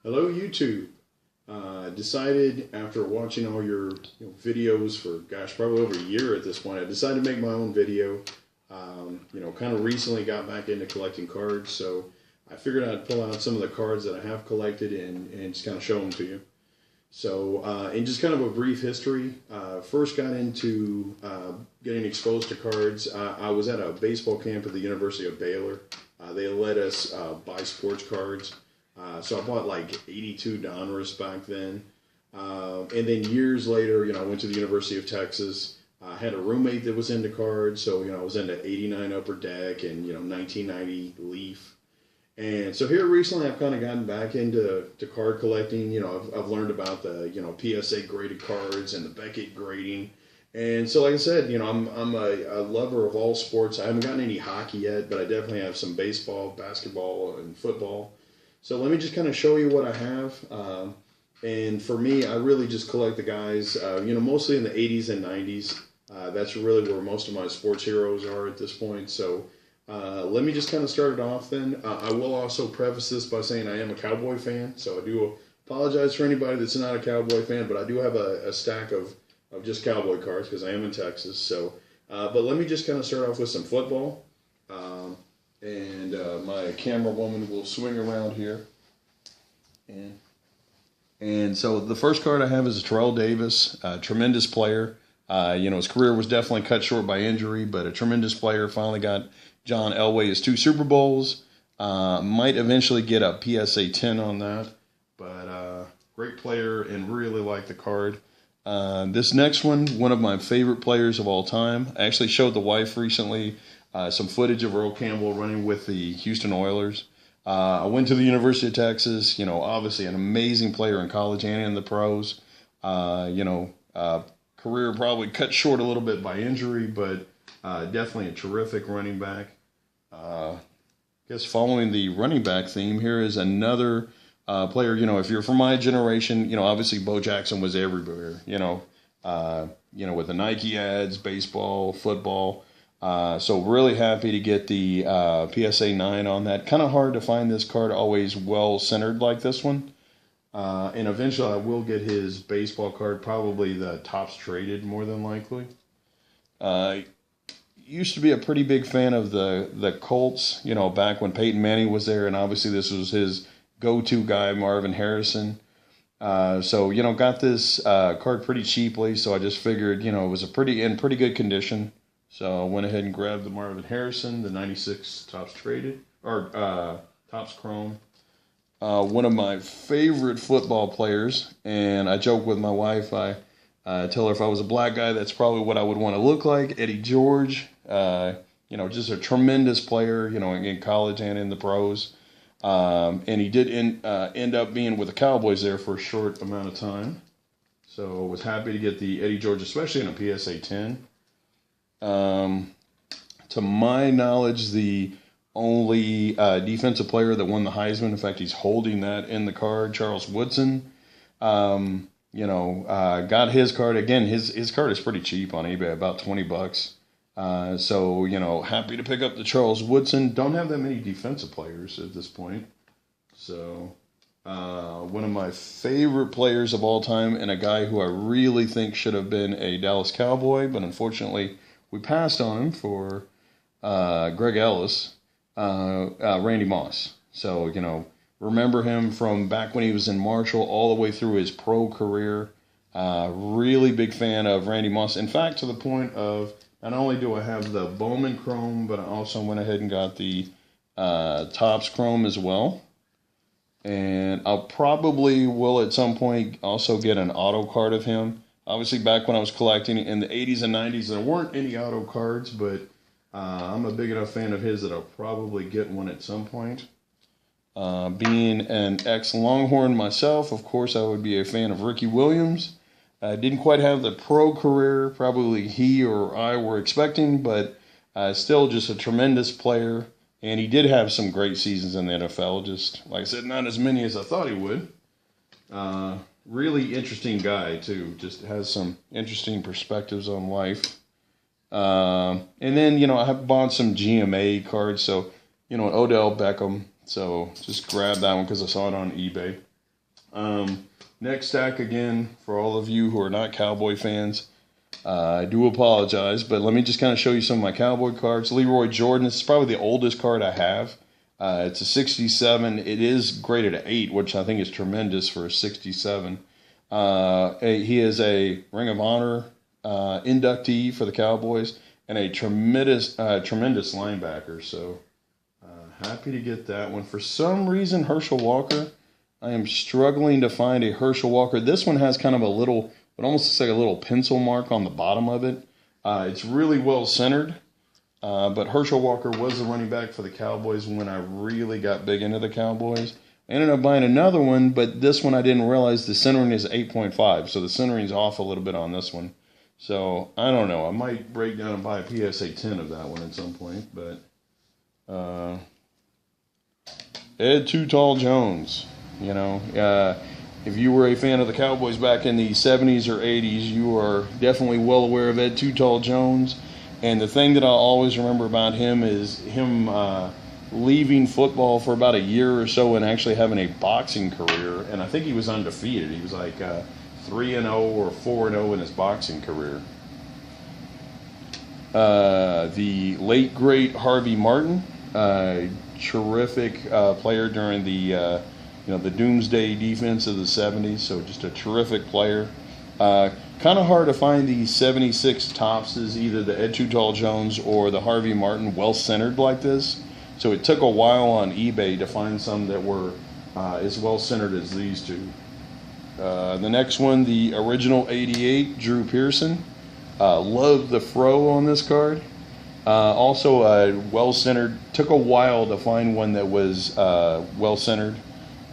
Hello, YouTube. Decided after watching all your videos for, gosh, probably over a year at this point, I decided to make my own video. Kind of recently got back into collecting cards, so I figured I'd pull out some of the cards that I have collected and just kind of show them to you. So, in just kind of a brief history, first got into getting exposed to cards. I was at a baseball camp at the University of Baylor. They let us buy sports cards. So I bought like 82 Donruss back then. And then years later, I went to the University of Texas. I had a roommate that was into cards. So, I was into 89 Upper Deck and, 1990 Leaf. And so here recently I've kind of gotten back into card collecting. I've learned about the, PSA graded cards and the Beckett grading. And so, like I said, I'm a lover of all sports. I haven't gotten any hockey yet, but I definitely have some baseball, basketball, and football. So let me just kind of show you what I have. And for me, I really just collect the guys, mostly in the 80s and 90s. That's really where most of my sports heroes are at this point. So let me just kind of start it off then. I will also preface this by saying I am a Cowboy fan. So I do apologize for anybody that's not a Cowboy fan, but I do have a stack of just Cowboy cards because I am in Texas. So, but let me just kind of start off with some football. And my camera woman will swing around here. And so the first card I have is a Terrell Davis, a tremendous player. His career was definitely cut short by injury, but a tremendous player. Finally got John Elway his 2 Super Bowls. Might eventually get a PSA 10 on that, but great player and really like the card. This next one of my favorite players of all time. I actually showed the wife recently some footage of Earl Campbell running with the Houston Oilers. I went to the University of Texas, obviously an amazing player in college and in the pros. Career probably cut short a little bit by injury, but definitely a terrific running back. I guess following the running back theme, here is another player. If you're from my generation, obviously Bo Jackson was everywhere, with the Nike ads, baseball, football. So really happy to get the PSA 9 on that. Kind of hard to find this card always well-centered like this one. And eventually I will get his baseball card, probably the tops traded more than likely. Used to be a pretty big fan of the Colts, back when Peyton Manning was there. And obviously this was his go-to guy, Marvin Harrison. Got this card pretty cheaply. So I just figured, it was in pretty good condition. So I went ahead and grabbed the Marvin Harrison, the 96 tops traded, or tops chrome. One of my favorite football players, and I joke with my wife, I tell her if I was a black guy, that's probably what I would want to look like. Eddie George, just a tremendous player, in college and in the pros. And he did end up being with the Cowboys there for a short amount of time. So I was happy to get the Eddie George, especially in a PSA 10. To my knowledge, the only defensive player that won the Heisman, in fact, he's holding that in the card, Charles Woodson. Got his card. Again, his card is pretty cheap on eBay, about $20. Happy to pick up the Charles Woodson. Don't have that many defensive players at this point. So, one of my favorite players of all time and a guy who I really think should have been a Dallas Cowboy, but unfortunately we passed on him for Greg Ellis, Randy Moss. So, remember him from back when he was in Marshall all the way through his pro career. Really big fan of Randy Moss. In fact, to the point of not only do I have the Bowman Chrome, but I also went ahead and got the Topps Chrome as well. And I'll probably will at some point also get an auto card of him. Obviously, back when I was collecting in the 80s and 90s, there weren't any auto cards, but I'm a big enough fan of his that I'll probably get one at some point. Being an ex-Longhorn myself, of course, I would be a fan of Ricky Williams. Didn't quite have the pro career probably he or I were expecting, but still just a tremendous player. And he did have some great seasons in the NFL, just, like I said, not as many as I thought he would. Really interesting guy, too. Just has some interesting perspectives on life. And then, I have bought some GMA cards. So, Odell Beckham. So just grab that one because I saw it on eBay. Next stack, again, for all of you who are not Cowboy fans, I do apologize, but let me just kind of show you some of my Cowboy cards. Leroy Jordan, this is probably the oldest card I have. It's a 67. It is graded at 8, which I think is tremendous for a 67. He is a Ring of Honor inductee for the Cowboys and a tremendous linebacker. So happy to get that one. For some reason, Herschel Walker, I am struggling to find a Herschel Walker. This one has kind of a little, it almost looks like a little pencil mark on the bottom of it. It's really well centered. But Herschel Walker was the running back for the Cowboys when I really got big into the Cowboys. I ended up buying another one, but this one I didn't realize the centering is 8.5, so the centering's off a little bit on this one. So, I don't know. I might break down and buy a PSA 10 of that one at some point, but Ed Too Tall Jones, you know. If you were a fan of the Cowboys back in the 70s or 80s, you are definitely well aware of Ed Too Tall Jones. And the thing that I'll always remember about him is him leaving football for about a year or so and actually having a boxing career. And I think he was undefeated. He was like 3-0 or 4-0 in his boxing career. The late, great Harvey Martin, terrific player during the the Doomsday defense of the 70s. So just a terrific player. Kind of hard to find the 76 Topses, either the Ed Too Tall Jones or the Harvey Martin, well-centered like this. So it took a while on eBay to find some that were as well-centered as these two. The next one, the original 88, Drew Pearson. Love the fro on this card. Also well-centered. Took a while to find one that was well-centered.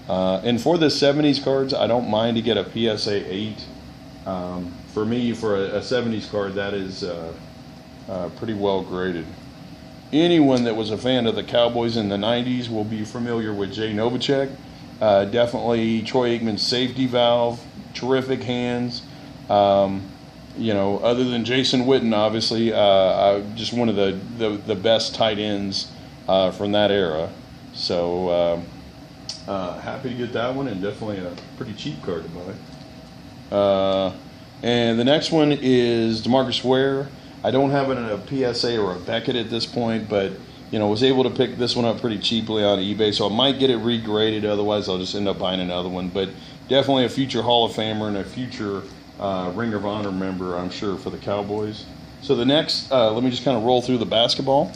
And for the 70s cards, I don't mind to get a PSA 8. For me, for a 70s card, that is pretty well graded. Anyone that was a fan of the Cowboys in the 90s will be familiar with Jay Novacek. Definitely Troy Aikman's safety valve, terrific hands. Other than Jason Witten, obviously, just one of the best tight ends from that era. So happy to get that one, and definitely a pretty cheap card to buy. And the next one is Demarcus Ware. I don't have it in a PSA or a Beckett at this point, but was able to pick this one up pretty cheaply on eBay, so I might get it regraded. Otherwise, I'll just end up buying another one. But definitely a future Hall of Famer and a future Ring of Honor member, I'm sure, for the Cowboys. So the next, let me just kind of roll through the basketball.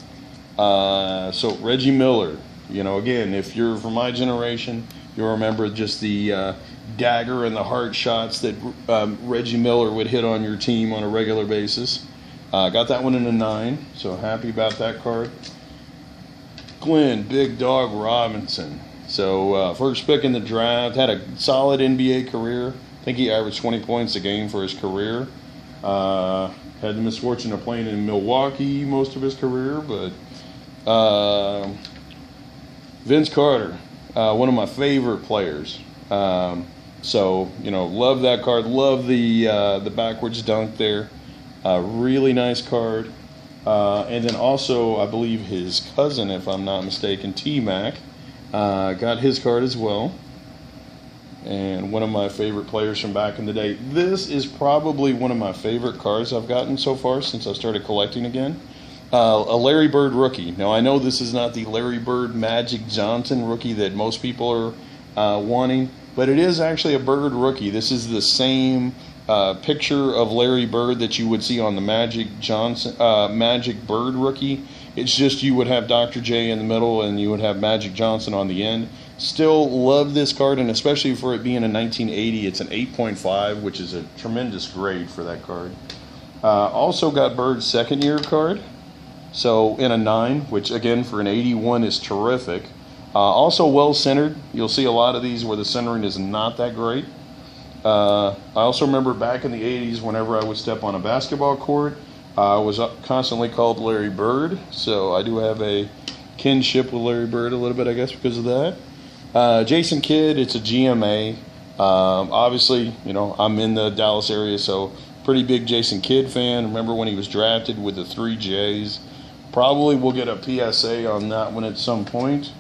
So Reggie Miller. Again, if you're from my generation, you'll remember just the dagger and the heart shots that Reggie Miller would hit on your team on a regular basis. Got that one in a 9, so happy about that card. Quinn, Big Dawg Robinson. So first pick in the draft, had a solid NBA career. I think he averaged 20 points a game for his career. Had the misfortune of playing in Milwaukee most of his career, but Vince Carter, one of my favorite players. So love that card. Love the backwards dunk there. Really nice card. And then also, I believe his cousin, if I'm not mistaken, T-Mac, got his card as well. And one of my favorite players from back in the day. This is probably one of my favorite cards I've gotten so far since I started collecting again. A Larry Bird rookie. Now, I know this is not the Larry Bird Magic Johnson rookie that most people are wanting, but it is actually a Bird rookie. This is the same picture of Larry Bird that you would see on the Magic Bird rookie. It's just you would have Dr. J in the middle and you would have Magic Johnson on the end. Still love this card, and especially for it being a 1980, it's an 8.5, which is a tremendous grade for that card. Also got Bird's second year card, so in a 9, which again for an 81 is terrific. Also well centered. You'll see a lot of these where the centering is not that great. I also remember back in the 80s, whenever I would step on a basketball court, I was constantly called Larry Bird, so I do have a kinship with Larry Bird a little bit, I guess, because of that. Jason Kidd, it's a GMA. Obviously, I'm in the Dallas area, so pretty big Jason Kidd fan. Remember when he was drafted with the 3 J's. Probably will get a PSA on that one at some point.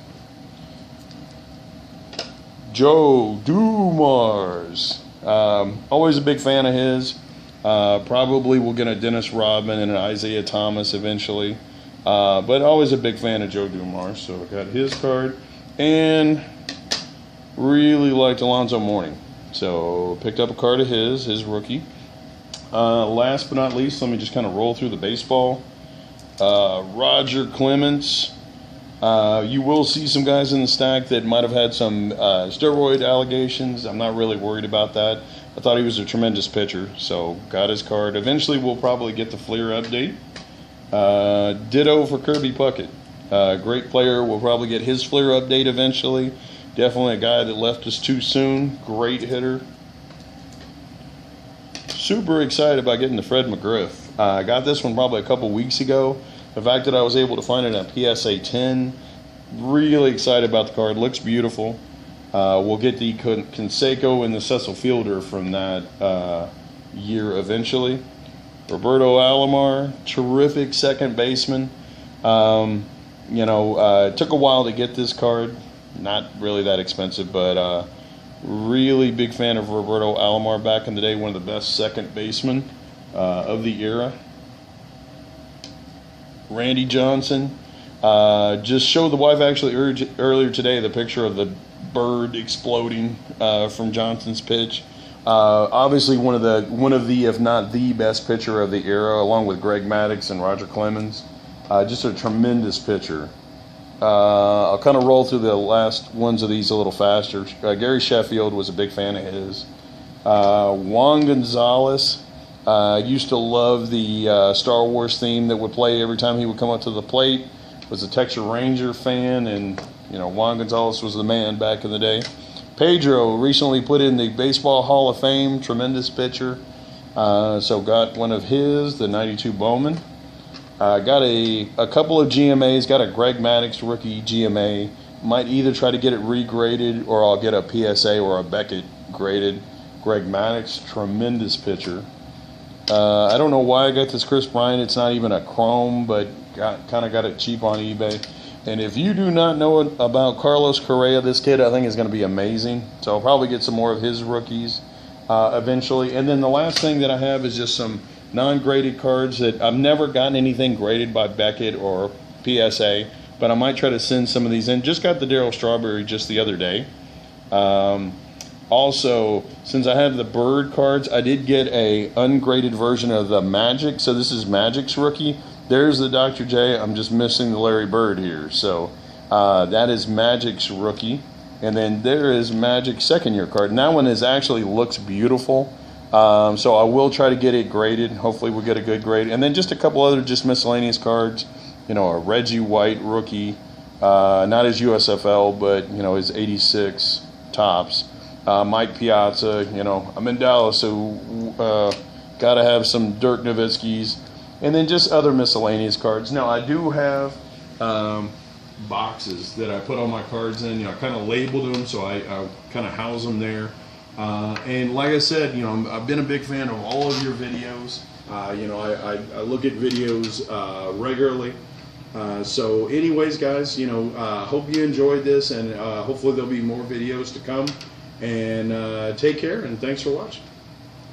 Joe Dumars. Always a big fan of his. Probably will get a Dennis Rodman and an Isaiah Thomas eventually. But always a big fan of Joe Dumars. So I got his card. And really liked Alonzo Mourning. So picked up a card of his rookie. Last but not least, let me just kind of roll through the baseball. Roger Clemens. You will see some guys in the stack that might have had some steroid allegations. I'm not really worried about that. I thought he was a tremendous pitcher, so got his card. Eventually, we'll probably get the Fleer update. Ditto for Kirby Puckett. Great player. We'll probably get his Fleer update eventually. Definitely a guy that left us too soon. Great hitter. Super excited about getting the Fred McGriff. I got this one probably a couple weeks ago. The fact that I was able to find it at PSA 10, really excited about the card. Looks beautiful. We'll get the Canseco and the Cecil Fielder from that year eventually. Roberto Alomar, terrific second baseman. It took a while to get this card. Not really that expensive, but really big fan of Roberto Alomar back in the day. One of the best second basemen of the era. Randy Johnson. Just showed the wife actually earlier today the picture of the bird exploding from Johnson's pitch. Obviously one of the if not the best pitcher of the era, along with Greg Maddux and Roger Clemens. Just a tremendous pitcher. I'll kind of roll through the last ones of these a little faster. Gary Sheffield was a big fan of his. Juan Gonzalez. Used to love the Star Wars theme that would play every time he would come up to the plate. Was a Texas Ranger fan, and Juan Gonzalez was the man back in the day. Pedro recently put in the Baseball Hall of Fame, tremendous pitcher. So got one of his, the 92 Bowman. Got a couple of GMAs, got a Greg Maddux rookie GMA. Might either try to get it regraded or I'll get a PSA or a Beckett graded. Greg Maddux, tremendous pitcher. I don't know why I got this Chris Bryant. It's not even a chrome, but kind of got it cheap on eBay. And if you do not know about Carlos Correa, this kid I think is going to be amazing. So I'll probably get some more of his rookies eventually. And then the last thing that I have is just some non-graded cards that I've never gotten anything graded by Beckett or PSA, but I might try to send some of these in. Just got the Darryl Strawberry just the other day. Also, since I have the Bird cards, I did get a ungraded version of the Magic. So this is Magic's rookie. There's the Dr. J. I'm just missing the Larry Bird here. So that is Magic's rookie. And then there is Magic's second-year card. And that one actually looks beautiful. So I will try to get it graded. Hopefully we'll get a good grade. And then just a couple other just miscellaneous cards. A Reggie White rookie. Not his USFL, but, his 86 tops. Mike Piazza, I'm in Dallas, so got to have some Dirk Nowitzki's. And then just other miscellaneous cards. Now, I do have boxes that I put all my cards in. I kind of labeled them, so I kind of house them there. And like I said, I've been a big fan of all of your videos. I look at videos regularly. So anyways, guys, hope you enjoyed this, and hopefully there'll be more videos to come. And take care, and thanks for watching.